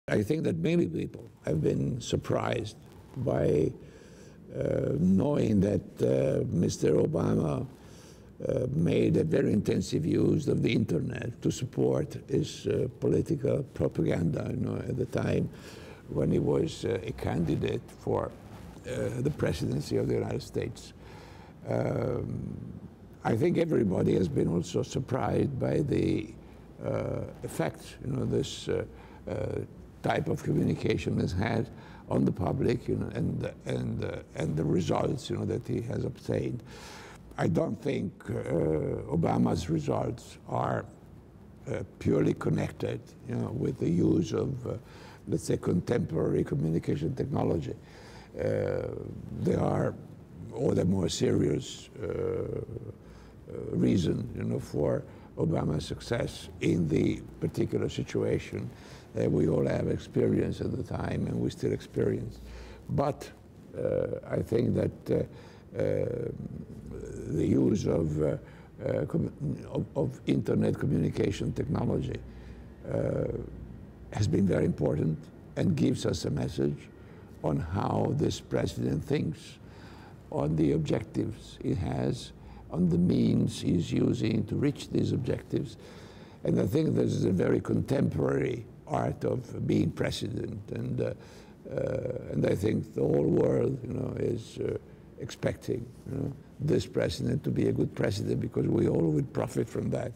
I think that many people have been surprised by knowing that Mr. Obama made a very intensive use of the internet to support his political propaganda, at the time when he was a candidate for the presidency of the United States. I think everybody has been also surprised by the effect, this type of communication has had on the public, and the results, that he has obtained. I don't think Obama's results are purely connected, with the use of, let's say, contemporary communication technology. There are other more serious reason, for Obama's success in the particular situation we all have experienced at the time, and we still experience. But I think that the use of internet communication technology has been very important and gives us a message on how this president thinks, on the objectives he has, on the means he's using to reach these objectives. And I think this is a very contemporary art of being president, and I think the whole world, is expecting, this president to be a good president, because we all would profit from that.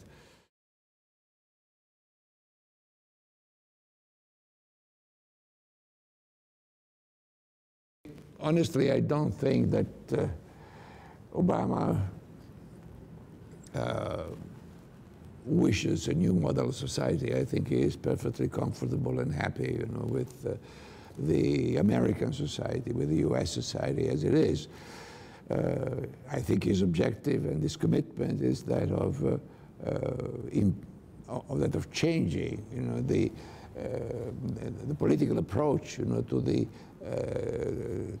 Honestly, I don't think that Obama wishes a new model of society. I think he is perfectly comfortable and happy, with the American society, with the U.S. society as it is. I think his objective and his commitment is that of changing, the political approach, to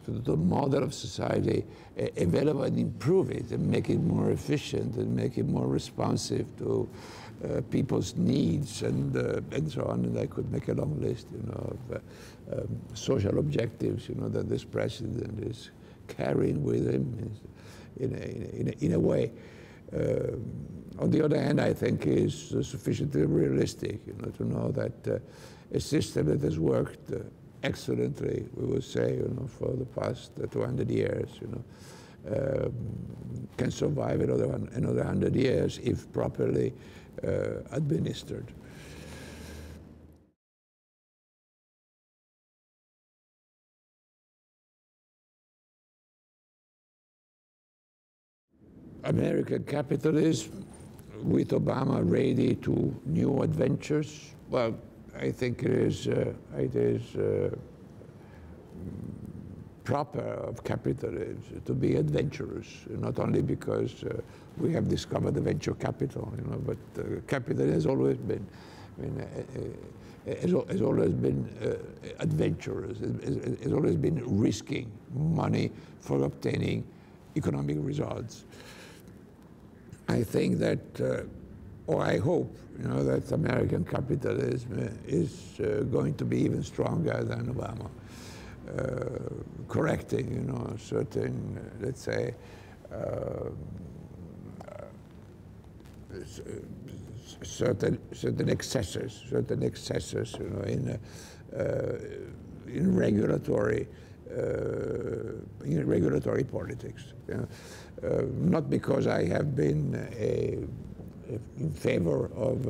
the model of society, available, and improve it and make it more efficient and make it more responsive to people's needs and so on. And I could make a long list, of social objectives, that this president is carrying with him in a way. On the other hand, I think he's sufficiently realistic, to know that a system that has worked excellently, we would say, for the past 200 years, can survive another 100 years if properly administered. American capitalism, with Obama ready to new adventures, well, I think it is proper of capitalism to be adventurous, not only because we have discovered the venture capital, but capital has always been, has always been adventurous, has always been risking money for obtaining economic results. I think that, or I hope, that American capitalism is going to be even stronger than Obama, correcting, certain, let's say, certain excesses, in regulatory politics. Not because I have been in favor of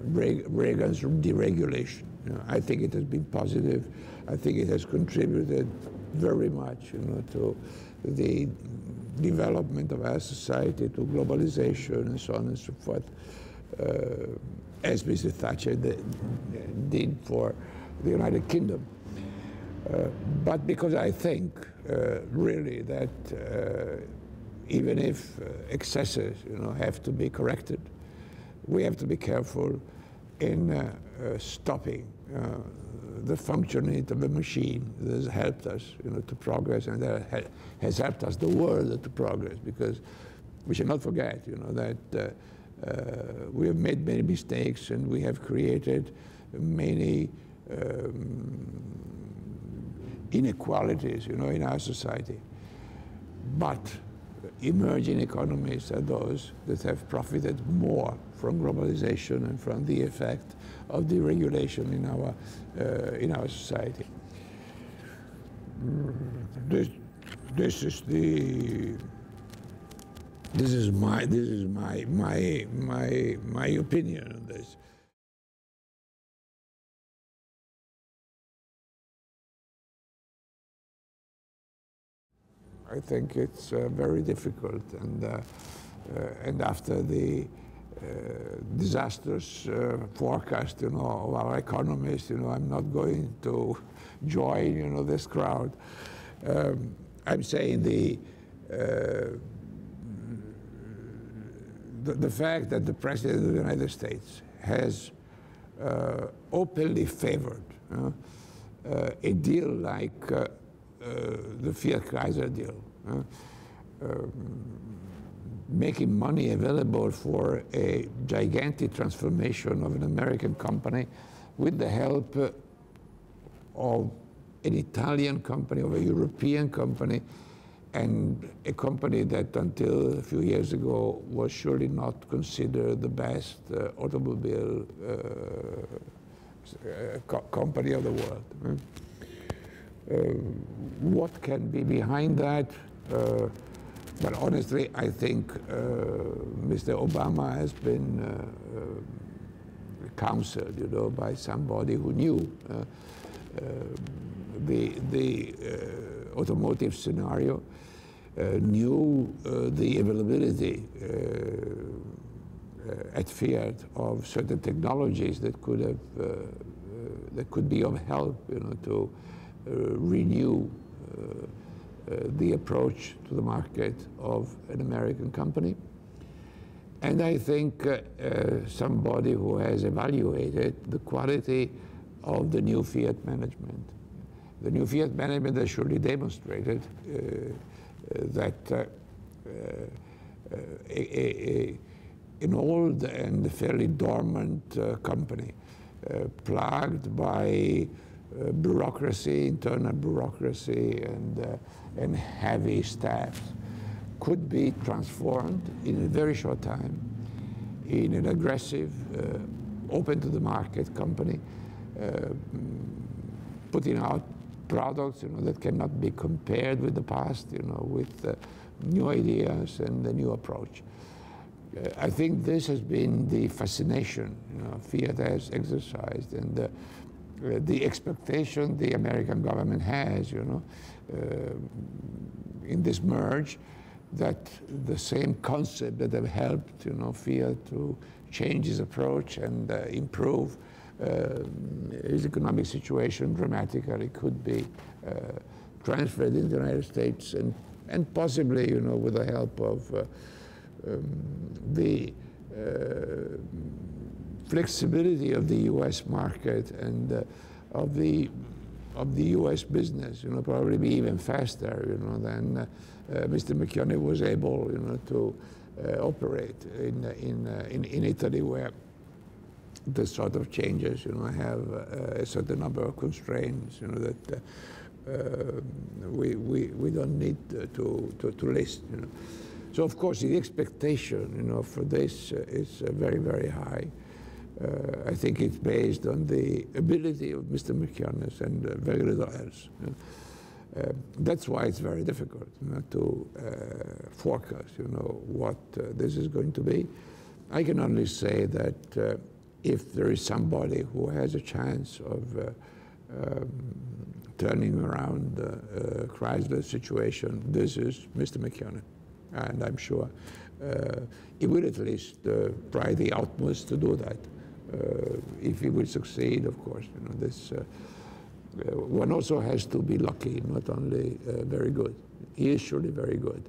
Reagan's deregulation. I think it has been positive. I think it has contributed very much, to the development of our society, to globalization, and so on and so forth. as Mr. Thatcher did for the United Kingdom. But because I think really that even if excesses have to be corrected, we have to be careful in stopping the functioning of a machine that has helped us to progress, and that has helped us, the world, to progress, because we should not forget that we have made many mistakes and we have created many inequalities in our society. But emerging economies are those that have profited more from globalization and from the effect of deregulation in our society. This is my opinion on this. I think it's very difficult, and after the disastrous forecast, of our economists, I'm not going to join, this crowd. I'm saying the fact that the President of the United States has openly favored a deal like the Fiat-Chrysler deal, making money available for a gigantic transformation of an American company with the help of an Italian company, of a European company, and a company that until a few years ago was surely not considered the best automobile company of the world. What can be behind that? But honestly, I think Mr. Obama has been counseled, by somebody who knew the automotive scenario, knew the availability at Fiat of certain technologies that could be of help, to renew the approach to the market of an American company. And I think somebody who has evaluated the quality of the new Fiat management. The new Fiat management has surely demonstrated that an old and fairly dormant company, plagued by bureaucracy, internal bureaucracy, and heavy staff, could be transformed in a very short time in an aggressive, open to the market company, putting out products that cannot be compared with the past, with new ideas and a new approach. I think this has been the fascination Fiat has exercised, and the expectation the American government has, in this merge, that the same concept that have helped, Fiat to change his approach and improve his economic situation dramatically could be transferred in the United States, and possibly, with the help of the flexibility of the U.S. market and of the U.S. business, probably be even faster, than Mr. McKinney was able, to operate in Italy, where the sort of changes, have a certain number of constraints, that we don't need to list. So of course the expectation, for this is very, very high. I think it's based on the ability of Mr. McKinney and very little else. That's why it's very difficult to forecast, what this is going to be. I can only say that if there is somebody who has a chance of turning around Chrysler's situation, this is Mr. McKinney. And I'm sure he will at least try the utmost to do that. if he will succeed, of course, you know, this, one also has to be lucky, not only very good. He is surely very good.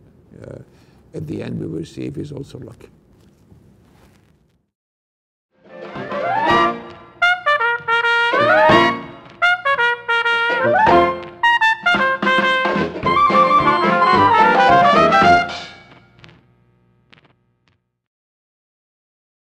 At the end, we will see if he's also lucky.